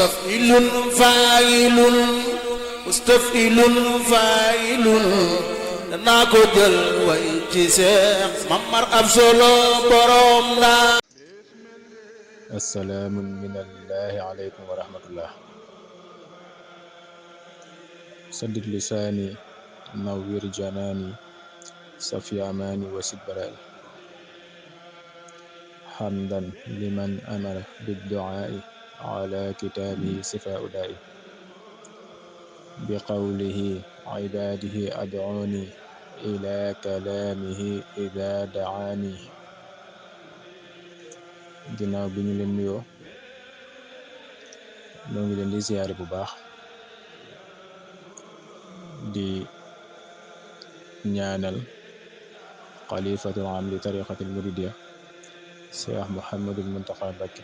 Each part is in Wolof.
mustafilun failun mustafilun failun danaa ko jël way ci Seex Mamar Absalo borom la. assalaamu minallahi aleykum wa rahmatullah. saddid lisaani nawwir janaani safi amaani wasid baraay hamdan liman amara bidduaai ala kitaabihi sifaau daai biqawlihi ibaadihi ad'uuni ila kalaamihi ida daani. ginnaaw bi ñu leen nuyoo ñoo ngi leen di ziyaare bu baax di ñaanal xalifatul am li tariqatil muridiya Cheikh Mouhamadul Muntaxa Mbakke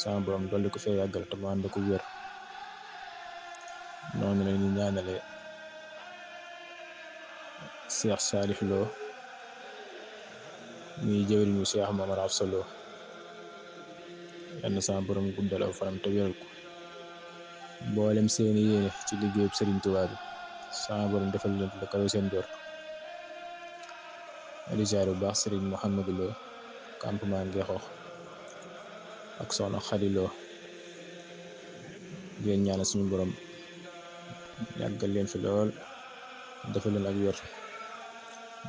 sama borom dolli ko fee yàggal te mu ànd ko wér. noonu la ñu ñaanale Cheikh Salih Lo muy jëwriñu Cheikh Mamar Absalo yal na sama borom guddal aw fanam te wéral ko mboolem seeni yéene ci liggéeyub Sëriñ Tuubaa bi sama borom defal leen la kawe seen jort. di ziyaare bu baax Sëriñ Mouhamadou Lo campement Ngexoox ak soxna Xadi Lo di leen ñaanal suñu borom yàggal leen fi lool defal leen ak wér.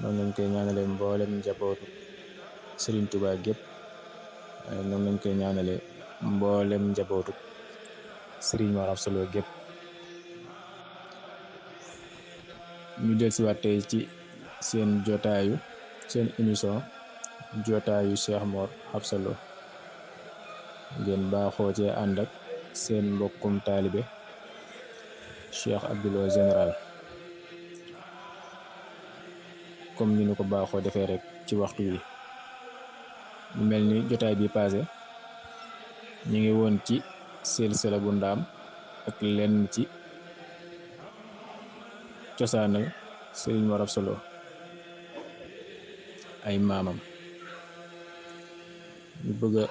noonu lañ koy ñaanale mboolem njabootu Sëriñ Tuubaa gépp waaye noonu lañ koy ñaanale mboolem njabootu Sëriñ Mamar Absalo gépp. ñu del siwaat tey ci seen émission jotaayu Cheikh Mor Absalo ngeen baaxoo cee ànd ak seen mbokkum taalibe Cheikh Abdou Lo général comme ni ñu ko baaxoo defee rek ci waxtu wi. mu mel ni jotaay bi passé ñu ngi woon ci silsila bu ndaam ak lenn ci cosaanal Sëriñ Mor Absalo ay maamam. ñu bëgg a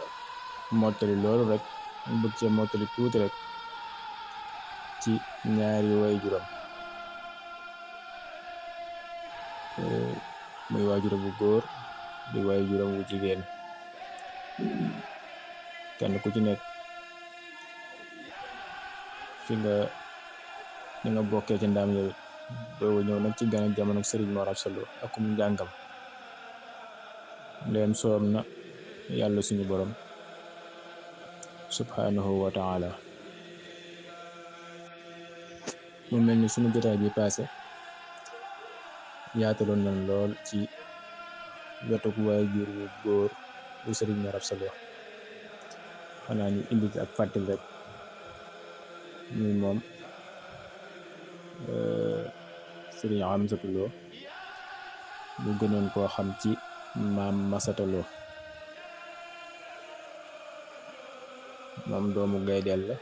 mottali loolu rek ñu bëgg cee mottali tuuti rek ci ñaari way juram muy waajuram bu góor di way juram wu jigéen. kenn ku ci nekk fi nga bokkee ci ndaam yow it doo ñëw nag ci gane jamono Sëriñ Mor Absalo akum njàngam ndeem soob na yàlla suñu borom subhanahu wa taala. mu mel ni suñu jotaay bi passé yaataloon nañ lool ci wetuk waay jur wu góor wu Sëriñ Mor Absalo. xanaa ñu indi ci ak fàttali rek muy moom Sëriñ Amsatu Lo ñu gënoon koo xam ci maam Masata Lo. moom doomu gaydeel la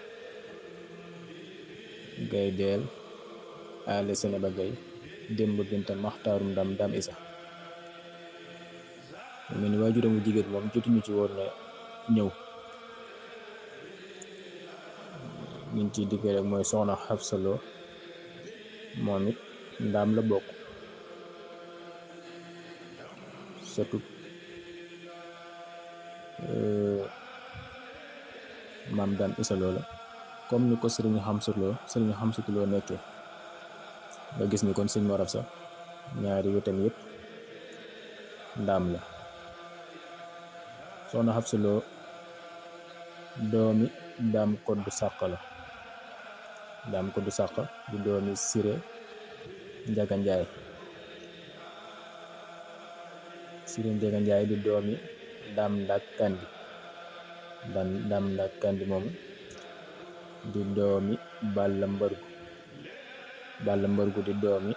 gaydeel ale sene ba gay démb binta maxtaarum ndam isa. mu mel ni waajuram bu jigéen moom jotuñu ci woon na ñëw. liñ ciy diggee rek mooy soxna Absalo moom it ndaam la bokk surtout maam dam isa Lo la comme ni ko Sëriñ Xamsatu Lo nekkee. nga gis ni kon Sëriñ Mor Absa ñaari wetam yépp ndaam la. soxna Absalo doomi daam koddu sàq la. daam koddu sàq di doomi Siré Njaga Njaay. Siré Njaga Njaay di doomi daam ndak kandi. daam ndak kandi moomu di doomi Balla Mbërgu. Balla Mbërgu di doomi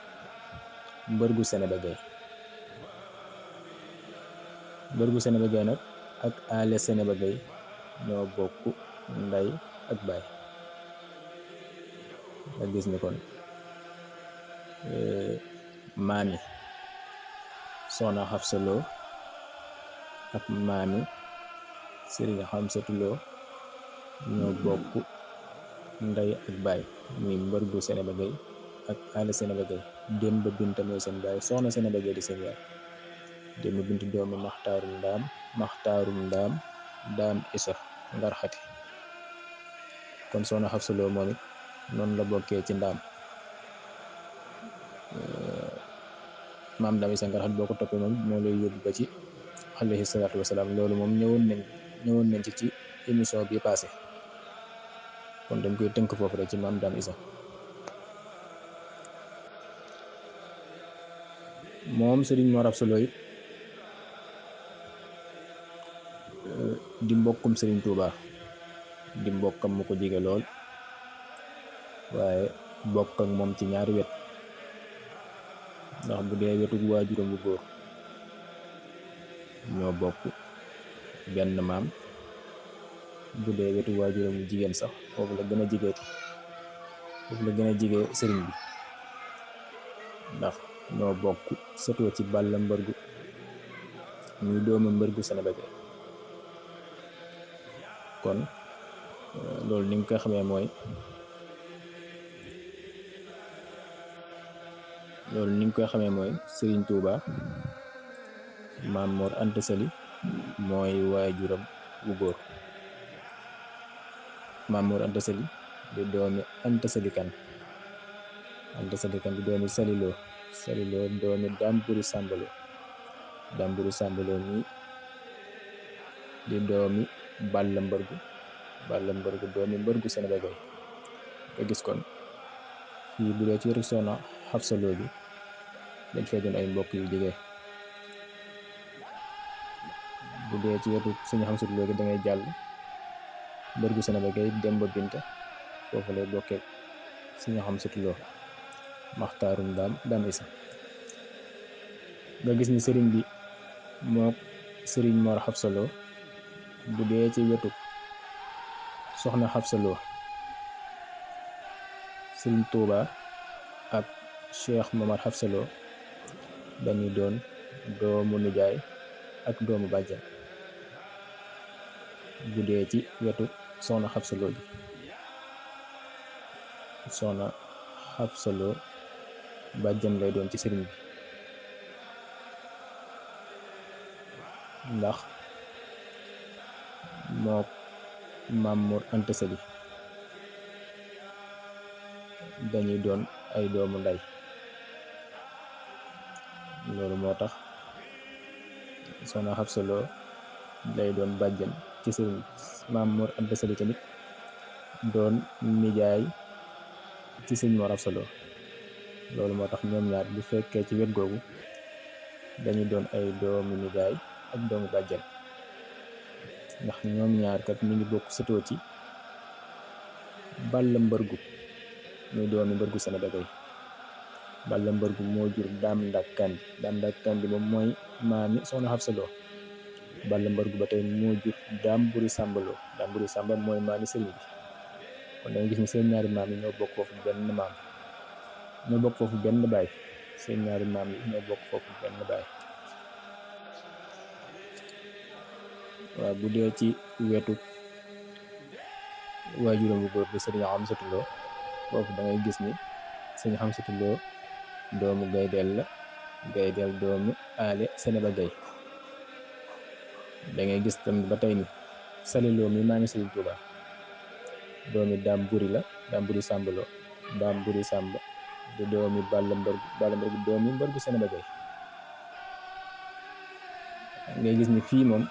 Mbërgu Sene ba gay. Mbërgu Sene ba gay nag ak ale Sene ba gay ñoo bokk nday ak baay. nga gis ni kon maami soxna Absalo ak maami Sëriñ Xamsatu Lo ñoo bokk ndey ak baay muy mbërgu Sénéba Gueye ak Aale Sénéba Gueye. Demba Binta mooy seen baay, soxna Sénéba Gueye di seen yaay. Demba Binta doomi maxtaarum ndaam daam isa ngar xati. kon soxna Xabsa Lo moom it noonu la bokkee ci ndaam. maam daam isa ngar xati boo ko toppee moom moo lay yóbbu ba ci alayhi salaatu wasalaam. loolu moom ñëwoon nañ ci émission bi passé, kon dañ koy tënk foofu rek ci maam daam isa. moom Sëriñ Mor Absa Lo it di mbokkum Sëriñ Tuuba, di mbokkam mu ko jige lool, waaye bokk ak moom ci ñaari wet. ndax bu dee wetu waajuram bu góor ñoo bokk benn maam, bu dee wetu waajuram bu jigéen sax foofu la gën a jige sëriñ bi, ndax ñoo bokk sëtoo ci Balla Mbërgu muy doomu Mbërgu Sénéba Gueye. kon loolu ni nga koy xamee mooy Sëriñ Tuuba Maam Mor Anta Sali mooy waajuram wu góor. Maam Mor Anta Sali di doomi Anta Sali Kan. Anta Sali Kan di doomi Saliloo doomi Damburi Sàmbaloo. Damburi Sàmbaloo mi di doomi Balla Mbërgu doomi Mbërgu Sénéba Gueye. nga gis kon fii bu dee ci wetu soxna Xabsa Lo bi dañ fay doon ay mbokk yu jege. bu dee ci wetu suñu Xamsatu Lo gi da ngay jàll Mbërgu Sénéba Gueye Demba Binta foofu lay bokkee suñu Xamsatu Lo maxtaarum daam isa. nga gis ni sëriñ bi moo Sëriñ Mor Xabsa Lo bu dee ci wetu soxna Xabsa Lo Sëriñ Tuuba ak Cheikh Momar Xabsa Lo dañuy doon doomu nijaay ak doomu bàjjan. bu dee ci wetu soxna Xabsa Lo ji soxna Xabsa Lo bàjjan lay doon ci sëriñ bi, ndax moo Maam Mor Anta Sali dañuy doon ay doomu ndey. loolu moo tax soxna Xabsa Lo lay doon bàjjan ci sëriñ bi. Maam Mor Anta Sali tamit doon nijaay ci Sëriñ Mor Absa Lo. loolu moo tax ñoom ñaar bu fekkee ci wet googu dañuy doon ay doomu nijaay ak doomu bàjjan, ndax ñoom ñaar kat ñu ngi bokk sëtoo ci Balla Mbërgu muy doomi Mbërgu Sénéba Gueye. Balla Mbërgu moo jur Daam Ndak Kandi moom mooy maami soxna Xabsa Lo. Balla Mbërgu ba tey moo jur Damburi Sàmba mooy maami sëriñ bi. kon da nga gis ni seen ñaari maam yi ñoo bokk foofu benn maam, ñoo bokk foofu benn baay. seen ñaari maam yi ñoo bokk foofu benn baay. waaw bu dee ci wetu waajuram bu góor bi Sëriñ Xamsatu Lo foofu da ngay gis ni Sëriñ Xamsatu Lo doomu Gaydel la, Gaydel doomu Aale Sénéba Gueye. da ngay gis tamit ba tey ni Saliloo mi maami Sëriñ Tuuba doomi Damburi Sàmbaloo. Damburi Sàmba di doomi Balla Mbërgu doomi Mbërgu Sénéba Gueye. ngay gis ni fii moom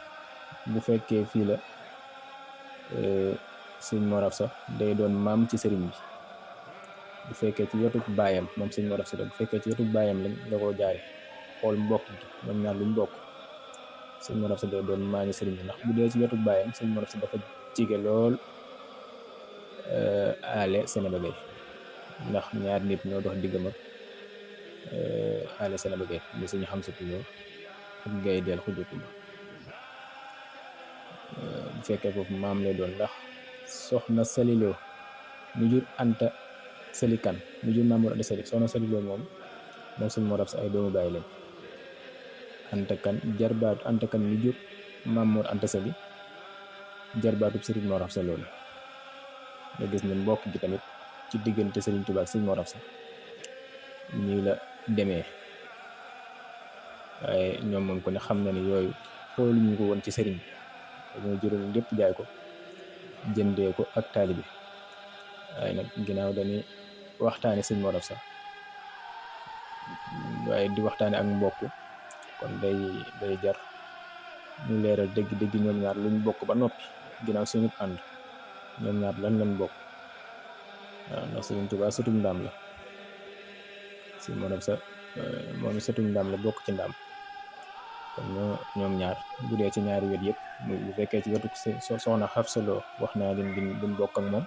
bu fekkee fii la Sëriñ Mor Absa day doon maam ci sëriñ bi. bu fekkee ci wetu baayam moom Sëriñ Mor Absa bu fekkee ci wetu baayam lañ la ko jaare xool mbokk gi ñoom ñaar luñ bokk, Sëriñ Mor Absa day doon maami sëriñ bi. ndax bu dee ci wetu baayam Sëriñ Mor Absa dafa jige lool Aale Sénéba Gueye, ndax ñaar nit ñoo dox diggam ak Aale Sénéba Gueye muy Sëriñ Xamsatu Lo ak Gaydel Xuja Kumba. bu fekkee foofu maam lay doon, ndax soxna Saliloo mu jur Anta Sali Kan mu jur Maam Mor Anta Sali. soxna Saliloo moom Sëriñ Mor Absa ay doomu baay lañ. Anta Kan mi jur Maam Mor Anta Sali jarbaatub Sëriñ Mor Absa Lo la. nga gis ni mbokk gi tamit ci diggante Serigne Touba ak Serigne Mor Absa nii la demee. waaye ñoom moom ko ne xam na ni yooyu xooluñu ko woon ci sëriñ bi, dañoo jëloon lépp jaay ko jëndee ko ak taalibe. waaye nag ginnaaw dañuy waxtaane Serigne Mor Absa waaye di waxtaane ak mbokk, kon day jar ñu leeral dëgg ñoom ñaar luñ bokk ba noppi ginnaaw suñu ànd ñoom ñaar lan lañ bokk. waaw ndax Serigne Touba sëtum ndaam la, Serigne Mor Absa moom sëtum ndaam la, bokk ci ndaam. kon ñoom ñaar bu dee ci ñaari wet yëpp bu fekkee ci wetu soxna Xafsa Lo wax naa leen liñ bokk ak moom,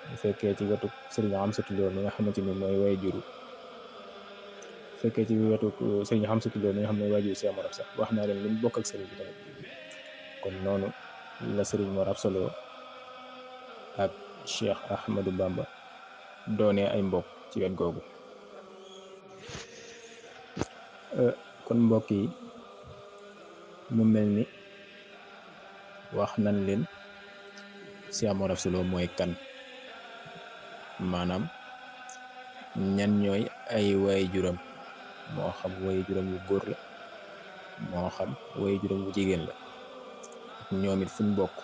bu fekkee ci wetu Serigne Amsatou Lo mi nga xamante ni mooy way juru fekkee ci wetu Serigne Amsatou Lo mi nga xam ne mooy way juru Cheikh Mor Absa wax naa leen liñ bokk ak Serigne bi tamit. kon noonu la Serigne Mor Absa Lo ak Cheikh Ahmadou Bamba doonee ay mbokk ci wet googu. kon mbokk yi mu mel ni wax nañ leen Cheikh Mor Absa Lo mooy kan, maanaam ñan ñooy ay waajuram, moo xam waajuram wu góor la moo xam waajuram wu jigéen la, ak ñoom it fuñ bokk.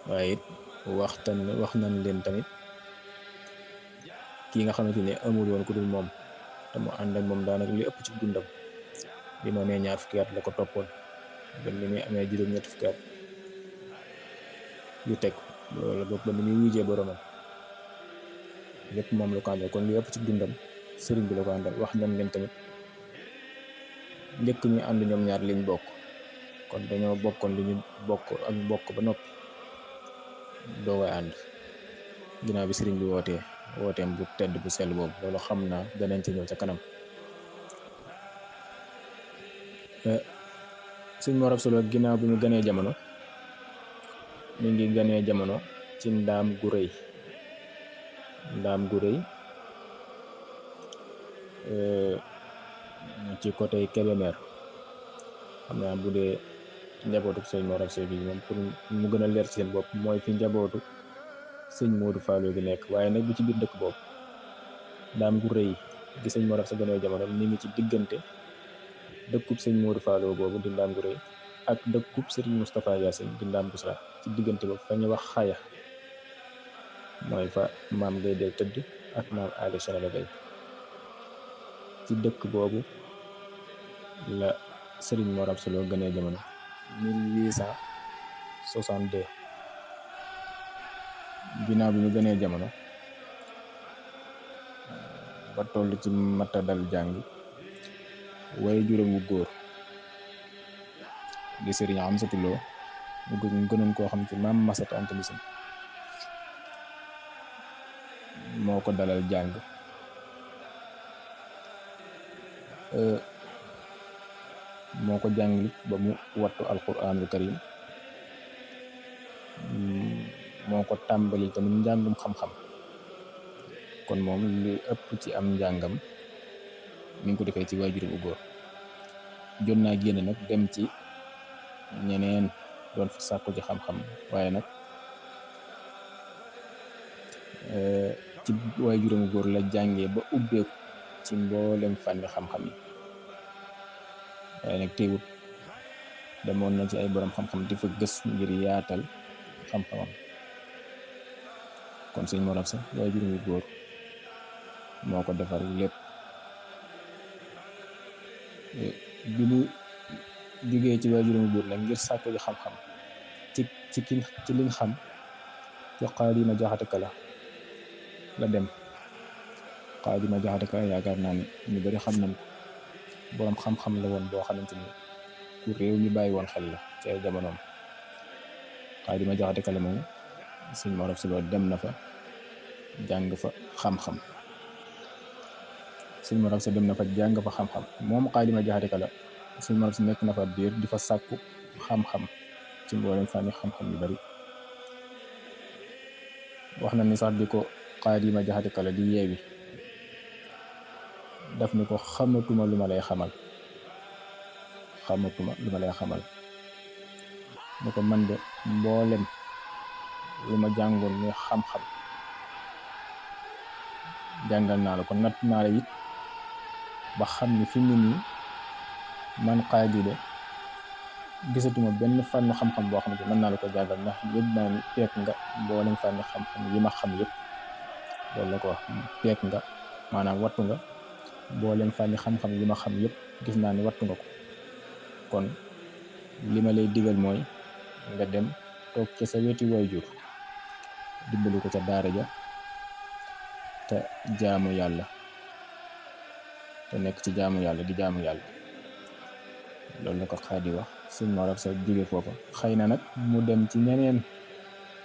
waaye it wax nañ leen tamit kii nga xamante ni amul woon ku dul moom te mu ànd ak moom daanaka li ëpp ci dundam, bi ma nee 20 fukki at la ko toppoon ba ni muy amee juróom-ñetti fukki at yu teg, wala boog ba ni muy wujjee boromam, lépp moom la ko àndal. kon li ëpp ci dundam sëriñ bi la ko àndal. wax nañ leen tamit njëkk ñu ànd ñoom ñaar liñ bokk, kon dañoo bokkoon li ñu bokk ak bokk ba noppi doo koy ànd ginnaaw bi sëriñ bi wooteem bu tedd bu sell boobu. loolu xam naa danañ ci ñëw ca kanam. Sëriñ Mor Absa Lo ginnaaw bi mu ganee jamono, mi ngi ganee jamono ci ndaam gu rëy. Ci côté Kébémer, xam naa bu dee njabootu sëñ Mor Absa bi moom pour mu gën a leer ci seen bopp mooy fi njabootu sëñ Modou Fallou gi nekk. waaye nag bu ci biir dëkk boobu ndaam gu rëy gi sëñ Mor Absa ganee jamono mi ngi ci diggante dëkkub sëñ Modou Fallou boobu di ndaam gu rëy ak dëkkub sëriñ Moustapha Yacine di ndaam Busra. ci diggante boobu fa ñu wax xaya mooy fa maam Guèye del tëdd ak maam Ali Chanel Guèye. ci dëkk boobu la sëriñ Mor Absa Lo ganee jamono 1862. ginnaaw bi mu ganee jamono ba toll ci mata dal jàng, waaye juróom wu góor di sëriñ Amsatou Lo mu gënoon koo xam ci maam Masata Anta Ndoussine moo ko dalal jàng. moo ko jàngalit ba mu wattu alquranul karim. moo ko tàmbalil tamit njàngum xam-xam. kon moom li ëpp ci am njàngam mi ngi ko defee ci waajur bu góor. jot naa génn nag dem ci ñeneen doon fa sàkku ci xam-xam, waaye nag ci waajuram góor la jàngee ba ubbeeku ci mboolem fànni xam-xam yi. waaye nag teewut demoon na ci ay borom xam-xam di fa gëstu ngir yaatal xam-xamam. kon sëñ Mor Absa waajuram góor moo ko defal lépp. bi mu jógee ci waajuram góor nag ngir sàkku ji xam-xam ci liñ xam ci Xaadima Jaxate Kala la dem. Xaadima Jaxate Kala yaakaar naa ni ñu bari xam nañ ko, boroom xam-xam la woon boo xamante ni ku réew mi bàyyi woon xel la ci ay jamonoom. Xaadima Jaxate Kala moom sëñ Mor Absa Lo dem na fa jàng fa xam-xam. sëñ Mor Absa dem na fa jàng fa xam-xam. moom Xaadima Jaxate Kala sëñ Mor Absa nekk na fa biir di fa sàkku xam-xam ci mboolem fànni xam-xam yu bari. wax na ni sax bi ko Xaadima Jaxate Kala di yeewi daf ni ko xamatuma lu ma lay xamal ni ko man de mboolem lu ma jàngoon muy xam-xam jàngal naa la ko, natt naa la it ba xam ni fi mu ne nii man Xaadi de gisatuma benn fànn xam-xam boo xamante mën naa la ko jàngal, ndax yëg naa ni peek nga mboolem fànni xam-xam yi ma xam yëpp. loolu la ko wax, peek nga maanaam wattu nga mboolem fànni xam-xam yi ma xam yëpp, gis naa ni wattu nga ko. kon li ma lay digal mooy nga dem toog ca sa weti waajur dimbali ko ca daara ja te jaamu yàlla, te nekk ci jaamu yàlla di jaamu yàlla. loolu la ko Xaadi wax. sëñ Mor Absa jóge foofa xëy na nag mu dem ci ñeneen,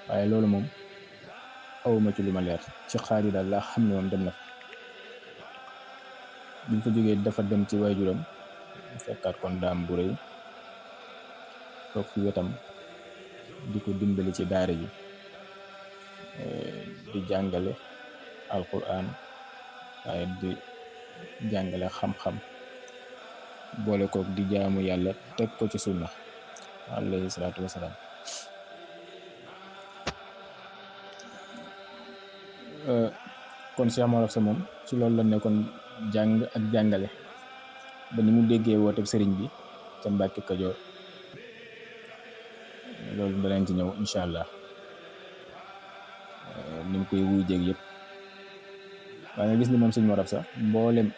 waaye loolu moom awuma ci lu ma leer. ci Xaadi daal laa xam ne moom dem na fa. biñ fa jógee dafa dem ci waajuram fekkaat kon daam bu rëy toog fi wetam di ko dimbali ci daara ji, di jàngale alquran waaye di jàngale xam-xam, boole kook di jaamu yàlla teg ko ci sunna alayhi salaatu wasalaam. kon Cheikh Mor Absa moom ci loolu la nekkoon, jàng ak jàngale ba ni mu déggee woote sëriñ bi ca Mbàkke Kajoor. loolu danañ ci ñëw incha allah, ni mu koy wuy jéeg yëpp. waaye nga gis ni moom sëñ Mor Absa mboolem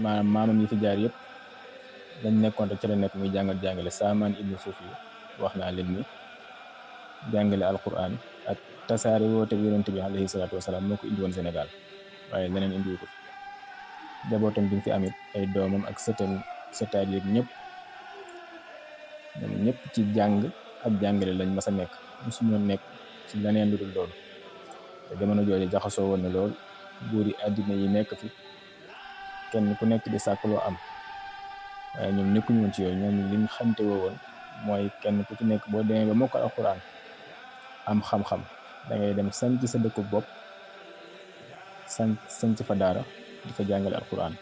maanaam maamam yi fi jaar yëpp dañ nekkoon rek ci la nekk muy jàngal jàngale. Saamaan ibnu Suufi wax naa leen ni jàngale alquran ak tasaare woote bi yonent bi alayhi salaatu wasalaam moo ko indi woon Sénégal, waaye leneen indiwu ko. jabootam bi fi amit ay doomam ak sëtaat yeeg ñëpp ñoom ñëpp ci jàng ak jàngale lañ mas a nekk, musuñoo nekk ci leneen lu dul loolu. te jamono jooju jaxasoo woon na lool, buuri àddina yi nekk fi kenn ku nekk di sàkk loo am, waaye ñoom nekkuñu woon ci yooyu. ñoom liñ xamte woo woon mooy kenn ku ci nekk boo demee ba mokkal alxuraan am xam-xam da ngay dem sanc sa dëkku bopp, sanc fa daara di fa jàngale alxuraan.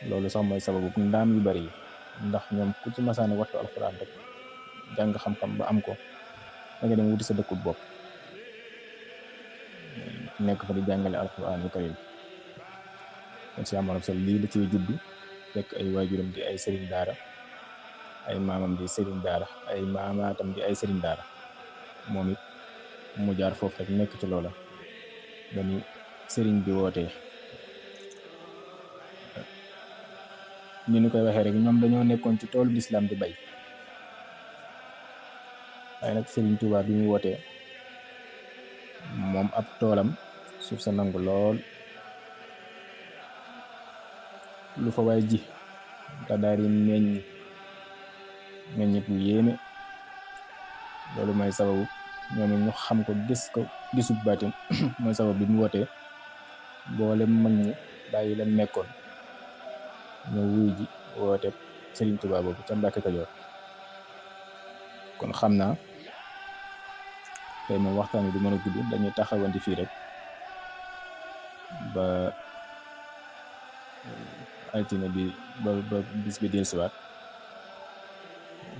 loolu sax mooy sababu ndaam yu bari yi, ndax ñoom ku ci masaane wattu alxuraan rek jàng xam-xam ba am ko da nga dem wuti sa dëkku bopp nekk fa di jàngale alxuraanul karim. kon Cheikh Mor Absa lii la ciy juddu, fekk ay waajuram di ay sëriñ daara, ay maamam di sëriñ daara, ay maamaatam di ay sëriñ daara, moom it mu jaar foofu rek nekk ci loola ba ni sëriñ bi wootee. ni ñu koy waxee rek ñoom dañoo nekkoon ci toolu lislaam di bay, waaye nag sëriñ Tuubaa bi mu wootee moom ab toolam suuf sa nangu lool, lu fa waay ji da daal di meññit bu yéeme. loolu mooy sababu ñoom it ñu xam ko gisub baatin mooy sabab bi mu wootee boole mag ñi bàyyi leen nekkoon ñoo wuy ji woote Sëriñ Tuubaa boobu ca Mbàkke Kajoor. kon xam naa tey moom waxtaan wi du mën a gudd, dañuy taxawandi fii rek ba altine bi ba bis bi dellusiwaat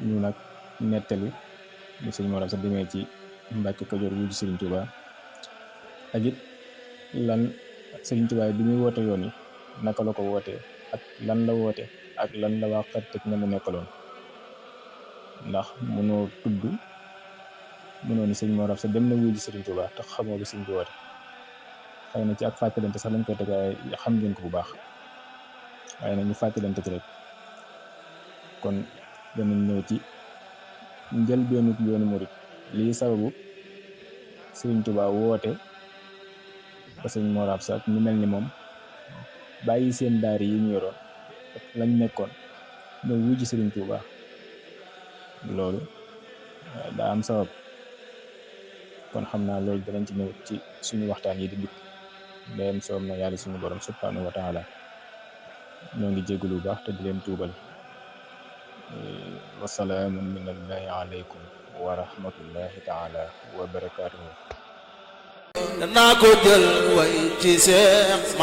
ñu nag nettali ni sëñ Mor Absa demee ci Mbàkke Kajoor wuy ji Sëriñ Tuubaa, ak it lan Sëriñ Tuubaa bi muy woote yoon yi naka la ko wootee ak lan la woote ak lan la waa xarteg ña mu nekkaloon. ndax mënoo ni sëñ Mor Absa dem na wuy ji Sëriñ Tuubaa te xamoo lu sëñ bi woote. xëy na ci ak fàttalante sax lañ koy teg, waaye xam ngeen ko bu baax, waaye nag ñu fàttalante ci rek. kon danañ ñëw ci njëlbeenu yoonu murit, lii sababu Sëriñ Tuubaa woote ba sëñ Mor Absa ak ñu mel ni moom bàyyi seen daari yi ñu yoroon ak lañ nekkoon ñëw wuy ji Sëriñ Tuubaa. loolu daa am sabab. kon xam naa loolu danañ ci ñëw ci suñu waxtaan yi di dikk, ndeyam soob na yàlla suñu borom subhanahu wa taala. ñoo ngi jégalu bu baax te di leen tuubal. wasalaamun minallahi aleykum wa rahmatullahi taala wa barakaatuhu. danaa ko jël way ci Seex